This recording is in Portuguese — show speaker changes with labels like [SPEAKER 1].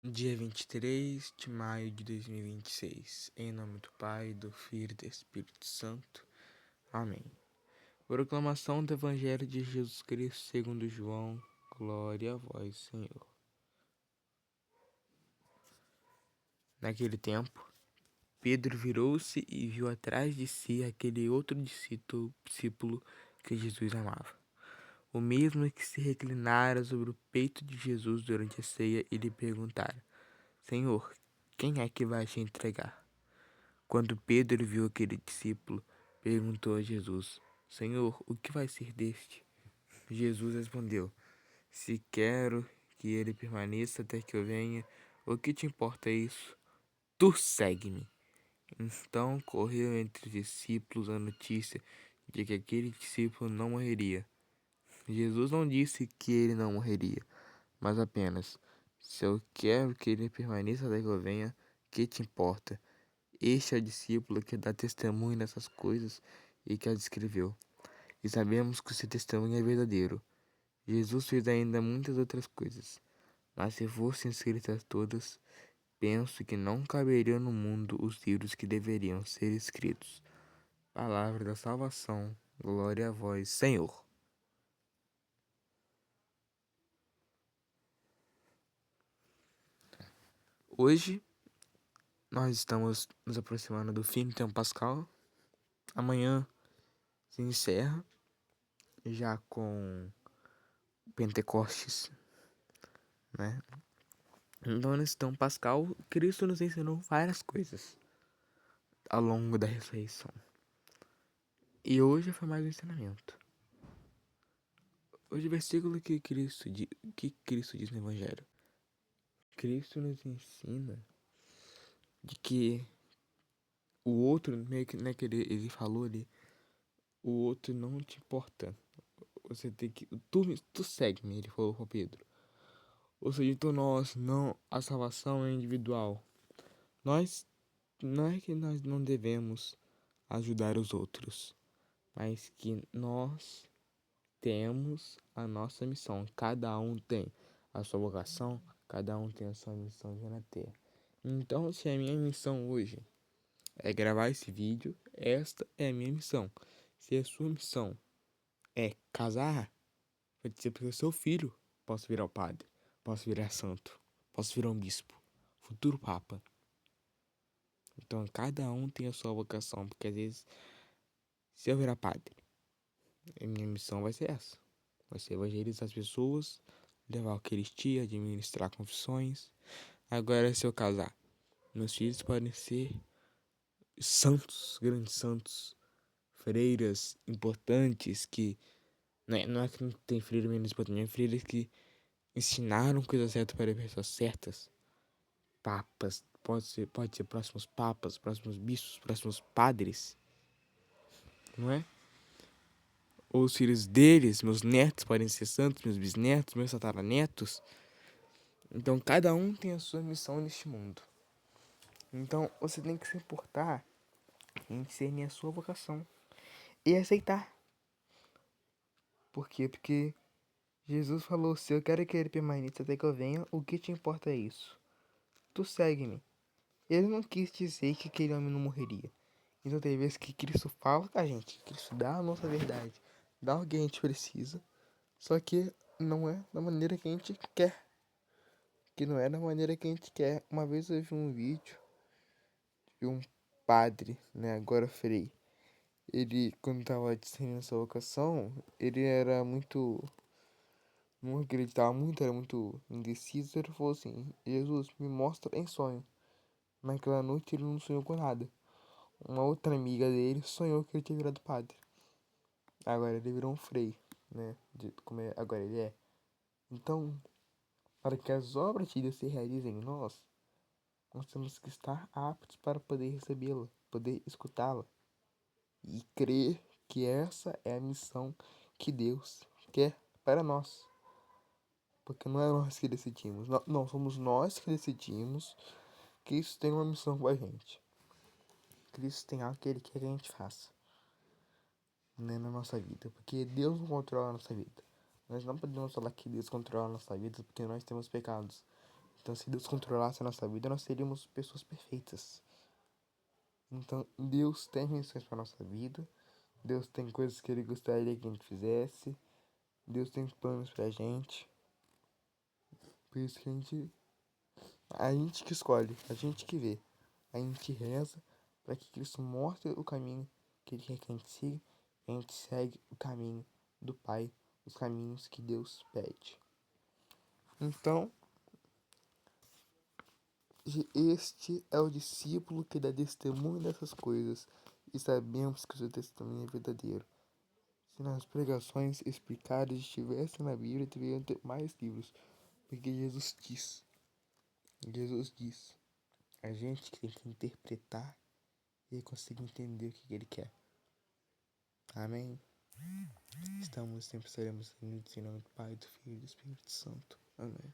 [SPEAKER 1] Dia 23 de maio de 2026, em nome do Pai, do Filho e do Espírito Santo. Amém. Proclamação do Evangelho de Jesus Cristo segundo João. Glória a vós, Senhor. Naquele tempo, Pedro virou-se e viu atrás de si aquele outro discípulo que Jesus amava. O mesmo que se reclinara sobre o peito de Jesus durante a ceia e lhe perguntara: Senhor, quem é que vai te entregar? Quando Pedro viu aquele discípulo, perguntou a Jesus: Senhor, o que vai ser deste? Jesus respondeu: Se quero que ele permaneça até que eu venha, o que te importa isso? Tu segue-me. Então correu entre os discípulos a notícia de que aquele discípulo não morreria. Jesus não disse que ele não morreria, mas apenas: Se eu quero que ele permaneça até que eu venha, que te importa? Este é o discípulo que dá testemunho dessas coisas e que as escreveu. E sabemos que o seu testemunho é verdadeiro. Jesus fez ainda muitas outras coisas, mas se fossem escritas todas, penso que não caberiam no mundo os livros que deveriam ser escritos. Palavra da salvação, glória a vós, Senhor. Hoje nós estamos nos aproximando do fim do tempo pascal. Amanhã se encerra já com Pentecostes, né? Então, nesse tempo pascal, Cristo nos ensinou várias coisas ao longo da ressurreição. E hoje foi mais um ensinamento. Hoje o versículo que Cristo diz no Evangelho. Cristo nos ensina de que o outro, meio que, né, que ele falou ali, o outro não te importa. Você tem que. Tu segue-me, ele falou para Pedro. Ou seja, então a salvação é individual. Nós, não é que nós não devemos ajudar os outros, mas que nós temos a nossa missão. Cada um tem a sua vocação, cada um tem a sua missão aqui na Terra. Então, se a minha missão hoje é gravar esse vídeo, esta é a minha missão. Se a sua missão é casar, pode ser porque eu sou filho, posso virar o padre, posso virar santo, posso virar um bispo, futuro papa. Então, cada um tem a sua vocação, porque às vezes, se eu virar padre, a minha missão vai ser essa. Vai ser evangelizar as pessoas, levar a Eucaristia, administrar confissões. Agora, se eu casar, meus filhos podem ser santos, grandes santos, freiras importantes que... Não é que não tem freira menos importante, tem freiras que ensinaram coisas certas para pessoas certas. Papas, pode ser próximos papas, próximos bispos, próximos padres, não é? Ou os filhos deles, meus netos podem ser santos, meus bisnetos, meus tataranetos. Então cada um tem a sua missão neste mundo. Então você tem que se importar em discernir a sua vocação e aceitar. Por quê? Porque Jesus falou: se eu quero que ele permaneça até que eu venha, o que te importa é isso? Tu segue-me. Ele não quis dizer que aquele homem não morreria. Então tem vezes que Cristo fala com a gente, Cristo dá a nossa verdade, dá o que a gente precisa, só que não é da maneira que a gente quer. Que não é da maneira que a gente quer. Uma vez eu vi um vídeo de um padre, né, agora frei. Ele, quando tava discernindo sua vocação, ele era muito... não acreditava muito, era muito indeciso. Ele falou assim: Jesus, me mostra em sonho. Naquela noite ele não sonhou com nada. Uma outra amiga dele sonhou que ele tinha virado padre. Agora ele virou um frei, né? Agora ele é. Então, para que as obras de Deus se realizem em nós, nós temos que estar aptos para poder recebê-la, poder escutá-la e crer que essa é a missão que Deus quer para nós. Porque não é nós que decidimos, não somos nós que decidimos que isso tem uma missão com a gente. Cristo tem algo que Ele quer que a gente faça, né, na nossa vida, porque Deus não controla a nossa vida. Nós não podemos falar que Deus controla a nossa vida porque nós temos pecados. Então, se Deus controlasse a nossa vida, nós seríamos pessoas perfeitas. Então, Deus tem missões para nossa vida. Deus tem coisas que Ele gostaria que a gente fizesse. Deus tem planos pra gente. Por isso que a gente que escolhe, a gente que vê. A gente reza para que Cristo mostre o caminho que Ele quer que a gente siga. E a gente segue o caminho do Pai, os caminhos que Deus pede. Então, este é o discípulo que dá testemunho dessas coisas, e sabemos que o seu testemunho é verdadeiro. Se nas pregações explicadas estivessem na Bíblia, deveriam ter mais livros, porque Jesus diz, a gente que tem que interpretar e conseguir entender o que Ele quer. Amém? Sempre estaremos unidos em nome do Pai, do Filho e do Espírito Santo. Amém.